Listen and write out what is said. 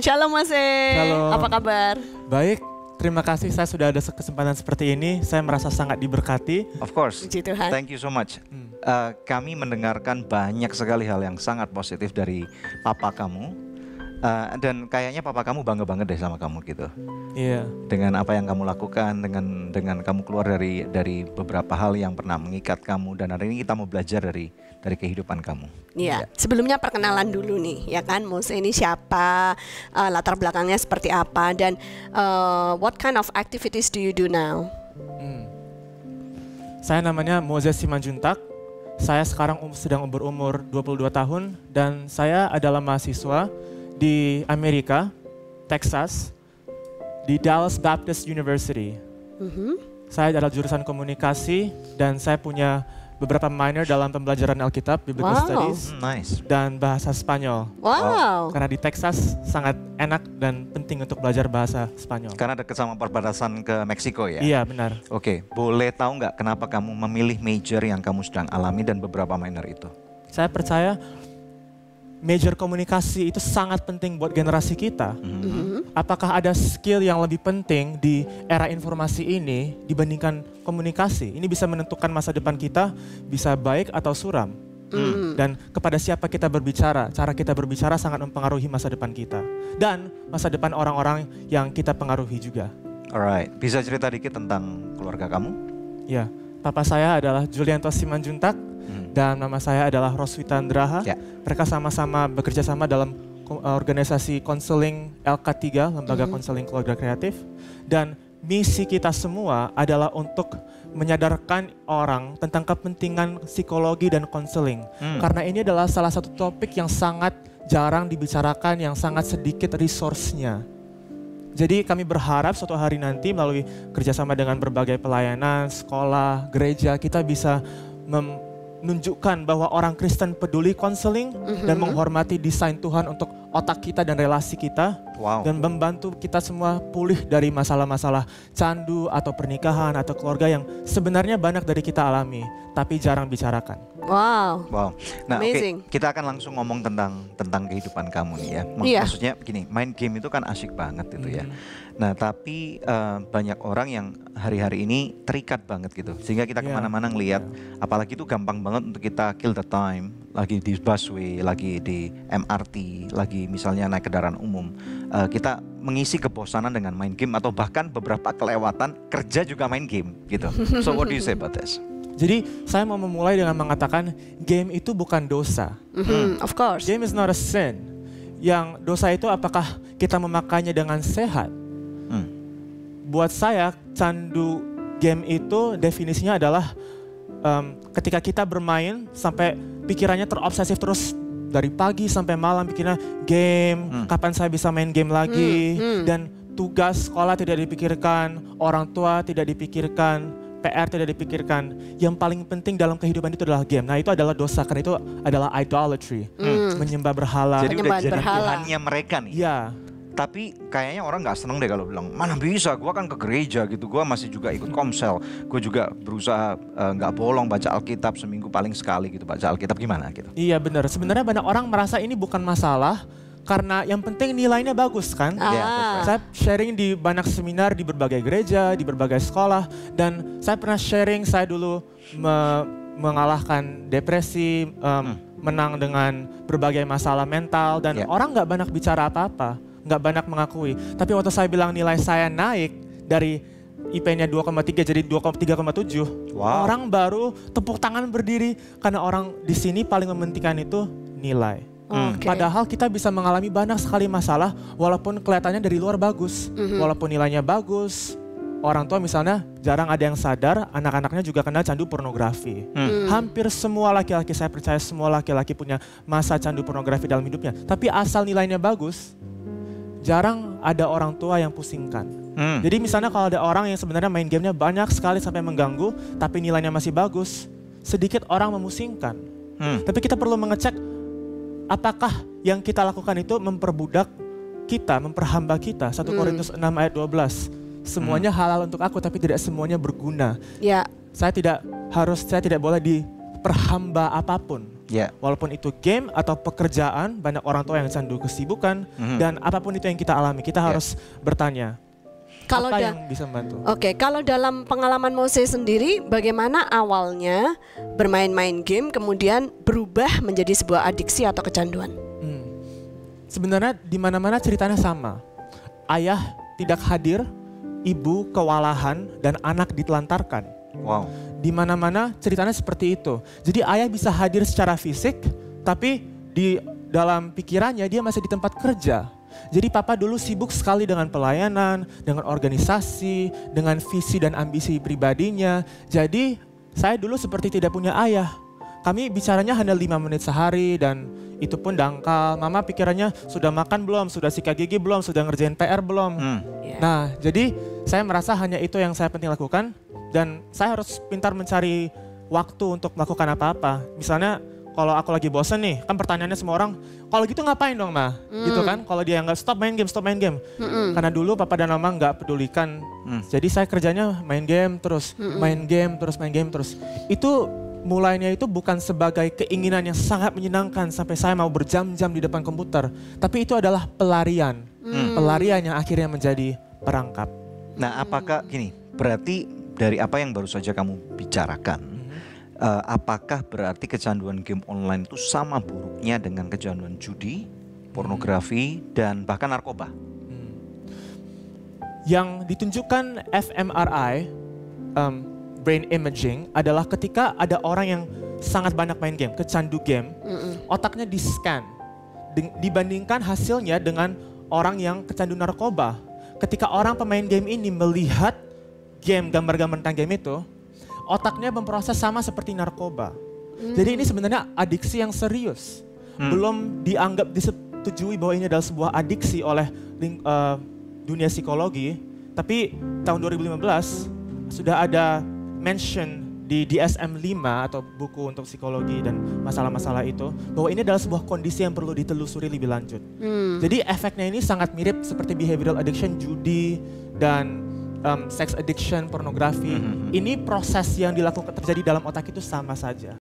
Shalom Mose, Shalom. apa kabar? Baik, terima kasih saya sudah ada kesempatan seperti ini. Saya merasa sangat diberkati. Of course, Puji Tuhan. thank you so much. Kami mendengarkan banyak sekali hal yang sangat positif dari papa kamu. Dan kayaknya papa kamu bangga banget deh sama kamu gitu. Iya. Dengan apa yang kamu lakukan, dengan kamu keluar dari beberapa hal yang pernah mengikat kamu. Dan hari ini kita mau belajar dari kehidupan kamu. Iya, sebelumnya perkenalan dulu nih, ya kan, Mose ini siapa, latar belakangnya seperti apa, dan what kind of activities do you do now? Saya namanya Moses Simanjuntak. Saya sekarang sedang berumur 22 tahun dan saya adalah mahasiswa di Amerika, Texas, di Dallas Baptist University. Saya adalah jurusan komunikasi dan saya punya beberapa minor dalam pembelajaran Alkitab, Biblical Studies, Nice. dan bahasa Spanyol. Wow. Karena di Texas sangat enak dan penting untuk belajar bahasa Spanyol. Karena dekat sama perbatasan ke Meksiko ya? Iya, benar. Oke, boleh tahu nggak kenapa kamu memilih major yang kamu sedang alami dan beberapa minor itu? Saya percaya major komunikasi itu sangat penting buat generasi kita. Apakah ada skill yang lebih penting di era informasi ini dibandingkan komunikasi? Ini bisa menentukan masa depan kita, bisa baik atau suram. Dan kepada siapa kita berbicara, cara kita berbicara sangat mempengaruhi masa depan kita. Dan masa depan orang-orang yang kita pengaruhi juga. Alright, bisa cerita dikit tentang keluarga kamu? Ya, papa saya adalah Julianto Simanjuntak dan mama saya adalah Roswita Andraha. Ya. Mereka sama-sama bekerja sama dalam organisasi konseling LK3, Lembaga Konseling Keluarga Kreatif. Dan misi kita semua adalah untuk menyadarkan orang tentang kepentingan psikologi dan konseling. Karena ini adalah salah satu topik yang sangat jarang dibicarakan, yang sangat sedikit resource-nya. Jadi kami berharap suatu hari nanti melalui kerjasama dengan berbagai pelayanan, sekolah, gereja, kita bisa menunjukkan bahwa orang Kristen peduli konseling dan menghormati desain Tuhan untuk otak kita dan relasi kita. Wow. Dan membantu kita semua pulih dari masalah-masalah candu atau pernikahan atau keluarga yang sebenarnya banyak dari kita alami, tapi jarang bicarakan. Wow. Wow. Nah, Amazing. kita akan langsung ngomong tentang kehidupan kamu nih ya. Iya. Maksudnya gini, main game itu kan asyik banget gitu ya. Nah, tapi banyak orang yang hari-hari ini terikat banget gitu. Sehingga kita kemana-mana ngelihat, apalagi itu gampang banget untuk kita kill the time. Lagi di busway, lagi di MRT, lagi misalnya naik kendaraan umum. Kita mengisi kebosanan dengan main game atau bahkan beberapa kelewatan kerja juga main game gitu. So what do you say about this? Jadi saya mau memulai dengan mengatakan game itu bukan dosa. Of course. Game is not a sin. Yang dosa itu apakah kita memakainya dengan sehat? Buat saya candu game itu definisinya adalah ketika kita bermain sampai pikirannya terobsesif terus dari pagi sampai malam pikirnya game, kapan saya bisa main game lagi, dan tugas sekolah tidak dipikirkan, orang tua tidak dipikirkan, PR tidak dipikirkan. Yang paling penting dalam kehidupan itu adalah game. Nah, itu adalah dosa karena itu adalah idolatry, menyembah berhala. Jadi udah jadi berhala. Tuhannya mereka nih. Ya. Tapi kayaknya orang nggak seneng deh kalau bilang, mana bisa, gue kan ke gereja gitu, gue masih juga ikut komsel, gue juga berusaha nggak bolong baca Alkitab seminggu paling sekali gitu, baca Alkitab gimana gitu. Iya benar. Sebenarnya banyak orang merasa ini bukan masalah karena yang penting nilainya bagus kan. Saya sharing di banyak seminar di berbagai gereja, di berbagai sekolah, dan saya pernah sharing saya dulu mengalahkan depresi, menang dengan berbagai masalah mental, dan orang nggak banyak bicara apa-apa, nggak banyak mengakui. Tapi waktu saya bilang nilai saya naik dari IP-nya 2,3 jadi 3,7, orang baru tepuk tangan berdiri karena orang di sini paling mementingkan itu nilai. Padahal kita bisa mengalami banyak sekali masalah walaupun kelihatannya dari luar bagus, walaupun nilainya bagus. Orang tua misalnya jarang ada yang sadar anak-anaknya juga kena candu pornografi. Hampir semua laki-laki, saya percaya semua laki-laki punya masa candu pornografi dalam hidupnya. Tapi asal nilainya bagus, jarang ada orang tua yang pusingkan. Jadi misalnya kalau ada orang yang sebenarnya main gamenya banyak sekali sampai mengganggu, tapi nilainya masih bagus, sedikit orang memusingkan. Tapi kita perlu mengecek apakah yang kita lakukan itu memperbudak kita, memperhamba kita. 1 Korintus 6 ayat 12. Semuanya halal untuk aku tapi tidak semuanya berguna. Ya. Saya tidak boleh diperhamba apapun. Walaupun itu game atau pekerjaan, banyak orang tua yang candu kesibukan dan apapun itu yang kita alami, kita harus bertanya. Apa yang bisa membantu? Oke, kalau dalam pengalaman Mose sendiri, bagaimana awalnya bermain-main game kemudian berubah menjadi sebuah adiksi atau kecanduan? Sebenarnya di mana-mana ceritanya sama. Ayah tidak hadir, ibu kewalahan, dan anak ditelantarkan. Wow. Di mana-mana ceritanya seperti itu. Jadi ayah bisa hadir secara fisik, tapi di dalam pikirannya dia masih di tempat kerja. Jadi papa dulu sibuk sekali dengan pelayanan, dengan organisasi, dengan visi dan ambisi pribadinya. Jadi saya dulu seperti tidak punya ayah. Kami bicaranya hanya 5 menit sehari dan itu pun dangkal. Mama pikirannya sudah makan belum, sudah sikat gigi belum, sudah ngerjain PR belum. Nah jadi saya merasa hanya itu yang saya penting lakukan. Dan saya harus pintar mencari waktu untuk melakukan apa-apa. Misalnya kalau aku lagi bosen nih, kan pertanyaannya semua orang, kalau gitu ngapain dong Ma? Gitu kan, kalau dia nggak stop main game. Karena dulu papa dan mama nggak pedulikan. Jadi saya kerjanya main game terus. Itu mulainya itu bukan sebagai keinginan yang sangat menyenangkan sampai saya mau berjam-jam di depan komputer. Tapi itu adalah pelarian. Pelarian yang akhirnya menjadi perangkap. Nah apakah gini, berarti dari apa yang baru saja kamu bicarakan, apakah berarti kecanduan game online itu sama buruknya dengan kecanduan judi, pornografi, dan bahkan narkoba? Yang ditunjukkan fMRI, brain imaging, adalah ketika ada orang yang sangat banyak main game, kecandu game, otaknya di-scan, dibandingkan hasilnya dengan orang yang kecandu narkoba. Ketika orang pemain game ini melihat game, gambar-gambar tentang game itu, otaknya memproses sama seperti narkoba. Jadi ini sebenarnya adiksi yang serius. Belum dianggap disetujui bahwa ini adalah sebuah adiksi oleh dunia psikologi. Tapi tahun 2015 sudah ada mention di DSM-5 atau buku untuk psikologi dan masalah-masalah itu, bahwa ini adalah sebuah kondisi yang perlu ditelusuri lebih lanjut. Jadi efeknya ini sangat mirip seperti behavioral addiction, judi, dan sex addiction, pornografi. Ini proses yang dilakukan terjadi dalam otak itu sama saja.